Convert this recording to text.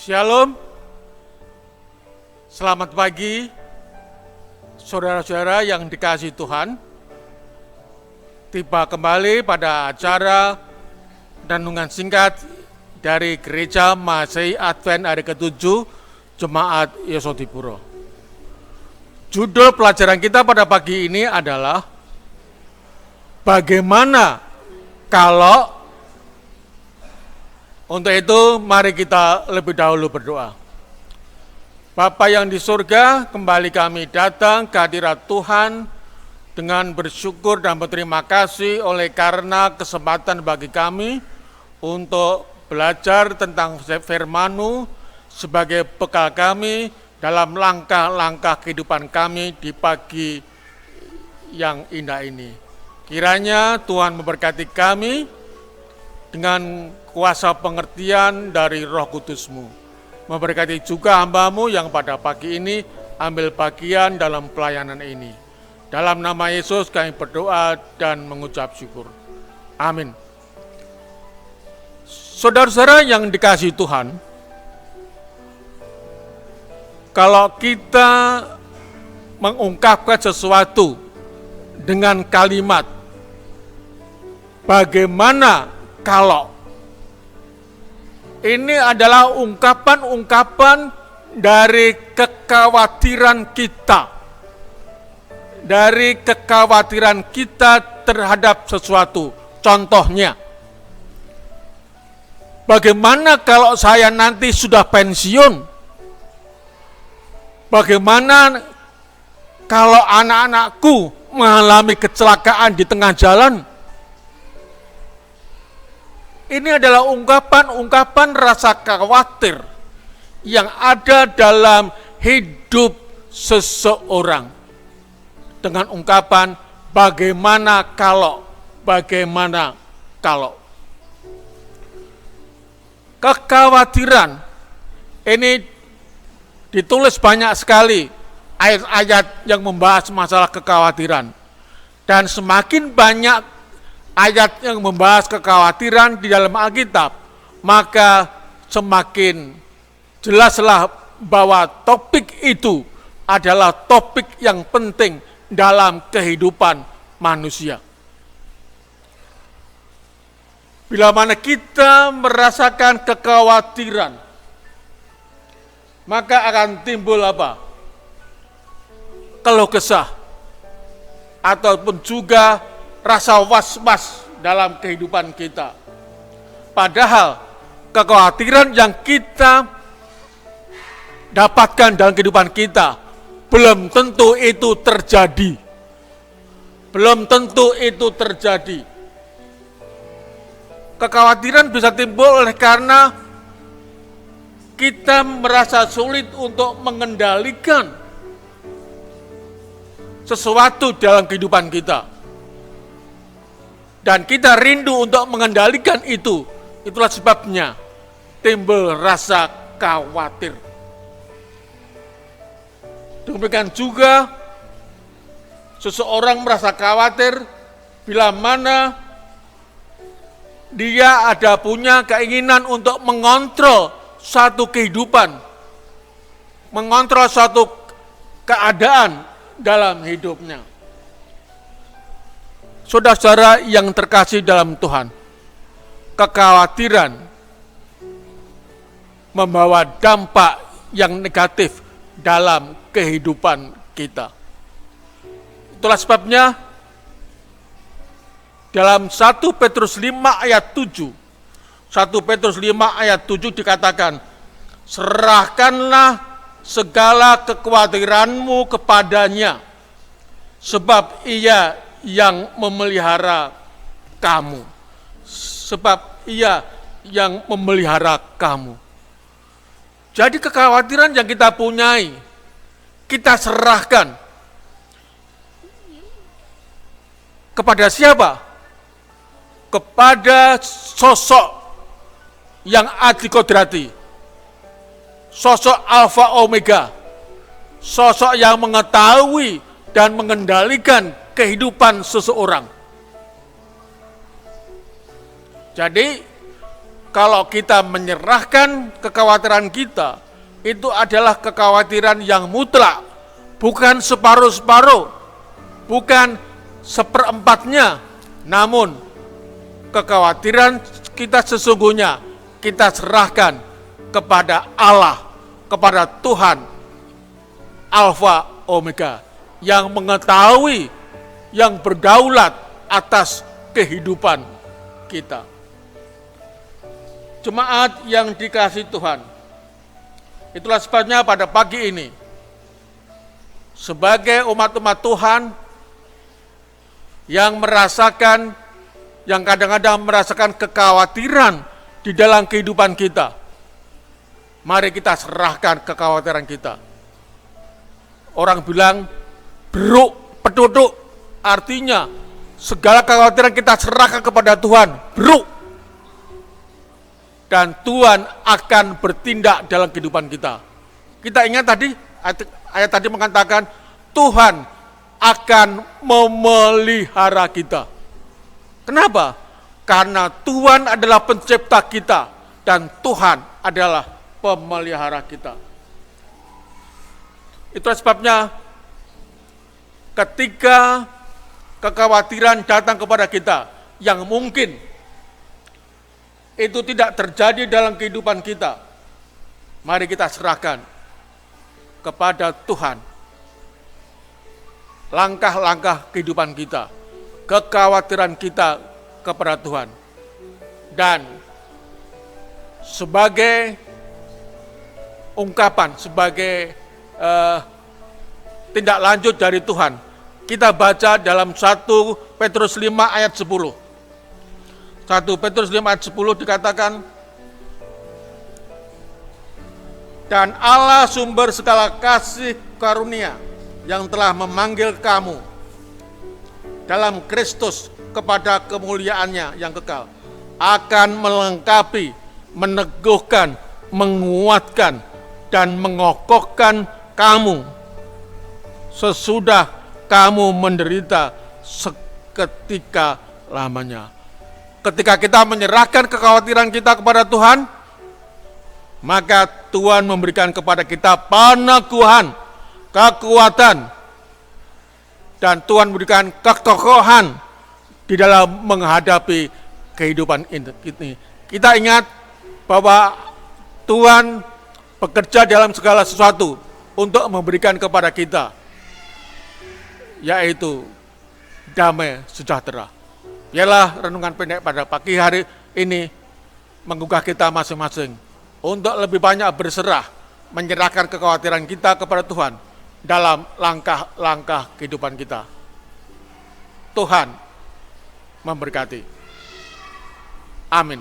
Shalom, selamat pagi saudara-saudara yang dikasihi Tuhan. Tiba kembali pada acara renungan singkat dari Gereja Masehi Advent hari ke-7 Jemaat Yesodipuro. Judul pelajaran kita pada pagi ini adalah bagaimana kalau. Untuk itu mari kita lebih dahulu berdoa. Bapa yang di surga, kembali kami datang ke hadirat Tuhan dengan bersyukur dan berterima kasih oleh karena kesempatan bagi kami untuk belajar tentang firman-Mu sebagai bekal kami dalam langkah-langkah kehidupan kami di pagi yang indah ini. Kiranya Tuhan memberkati kami dengan kuasa pengertian dari Roh Kudus-Mu. Memberkati juga hamba-Mu yang pada pagi ini ambil bagian dalam pelayanan ini. Dalam nama Yesus kami berdoa dan mengucap syukur. Amin. Saudara-saudara yang dikasihi Tuhan, kalau kita mengungkapkan sesuatu dengan kalimat, bagaimana kalau, ini adalah ungkapan-ungkapan dari kekhawatiran kita. Dari kekhawatiran kita terhadap sesuatu. Contohnya, bagaimana kalau saya nanti sudah pensiun? Bagaimana kalau anak-anakku mengalami kecelakaan di tengah jalan? Ini adalah ungkapan-ungkapan rasa khawatir yang ada dalam hidup seseorang. Dengan ungkapan bagaimana kalau. Kekhawatiran ini ditulis banyak sekali ayat-ayat yang membahas masalah kekhawatiran. Dan semakin banyak ayat yang membahas kekhawatiran di dalam Alkitab, maka semakin jelaslah bahwa topik itu adalah topik yang penting dalam kehidupan manusia. Bila mana kita merasakan kekhawatiran, maka akan timbul apa? Keluh kesah, ataupun juga rasa was-was dalam kehidupan kita. Padahal kekhawatiran yang kita dapatkan dalam kehidupan kita belum tentu itu terjadi. Belum tentu itu terjadi. Kekhawatiran bisa timbul oleh karena kita merasa sulit untuk mengendalikan sesuatu dalam kehidupan kita. Dan kita rindu untuk mengendalikan itu. Itulah sebabnya timbul rasa khawatir. Demikian juga seseorang merasa khawatir bila mana dia ada punya keinginan untuk mengontrol satu kehidupan, mengontrol suatu keadaan dalam hidupnya. Saudara-saudara yang terkasih dalam Tuhan, kekhawatiran membawa dampak yang negatif dalam kehidupan kita. Itulah sebabnya dalam 1 Petrus 5 ayat 7, 1 Petrus 5 ayat 7 dikatakan, serahkanlah segala kekhawatiranmu kepadanya, sebab ia yang memelihara kamu. Sebab ia yang memelihara kamu. Jadi kekhawatiran yang kita punyai, kita serahkan kepada siapa? Kepada sosok yang adil kodrati. Sosok Alfa Omega. Sosok yang mengetahui dan mengendalikan kehidupan seseorang. Jadi kalau kita menyerahkan kekhawatiran kita, itu adalah kekhawatiran yang mutlak, bukan separuh-separuh, bukan seperempatnya, namun kekhawatiran kita sesungguhnya kita serahkan kepada Allah, kepada Tuhan, Alfa Omega, yang mengetahui, yang berdaulat atas kehidupan kita. Jemaat yang dikasihi Tuhan, itulah sebabnya pada pagi ini, sebagai umat-umat Tuhan yang merasakan, yang kadang-kadang merasakan kekhawatiran di dalam kehidupan kita, mari kita serahkan kekhawatiran kita. Orang bilang beruk peduduk, artinya segala kekhawatiran kita serahkan kepada Tuhan, beruk. Dan Tuhan akan bertindak dalam kehidupan kita. Kita ingat tadi, ayat tadi mengatakan, Tuhan akan memelihara kita. Kenapa? Karena Tuhan adalah pencipta kita, dan Tuhan adalah pemelihara kita. Itulah sebabnya, ketika kekhawatiran datang kepada kita, yang mungkin itu tidak terjadi dalam kehidupan kita, mari kita serahkan kepada Tuhan langkah-langkah kehidupan kita, kekhawatiran kita kepada Tuhan. Dan sebagai ungkapan, sebagai tindak lanjut dari Tuhan, kita baca dalam 1 Petrus 5 ayat 10. 1 Petrus 5 ayat 10 dikatakan, dan Allah sumber segala kasih karunia yang telah memanggil kamu dalam Kristus kepada kemuliaannya yang kekal, akan melengkapi, meneguhkan, menguatkan, dan mengokohkan kamu sesudah kamu menderita seketika lamanya. Ketika kita menyerahkan kekhawatiran kita kepada Tuhan, maka Tuhan memberikan kepada kita peneguhan, kekuatan, dan Tuhan memberikan kekokohan di dalam menghadapi kehidupan ini. Kita ingat bahwa Tuhan bekerja dalam segala sesuatu untuk memberikan kepada kita, yaitu damai sejahtera. Biarlah renungan pendek pada pagi hari ini menggugah kita masing-masing untuk lebih banyak berserah, menyerahkan kekhawatiran kita kepada Tuhan dalam langkah-langkah kehidupan kita. Tuhan memberkati. Amin.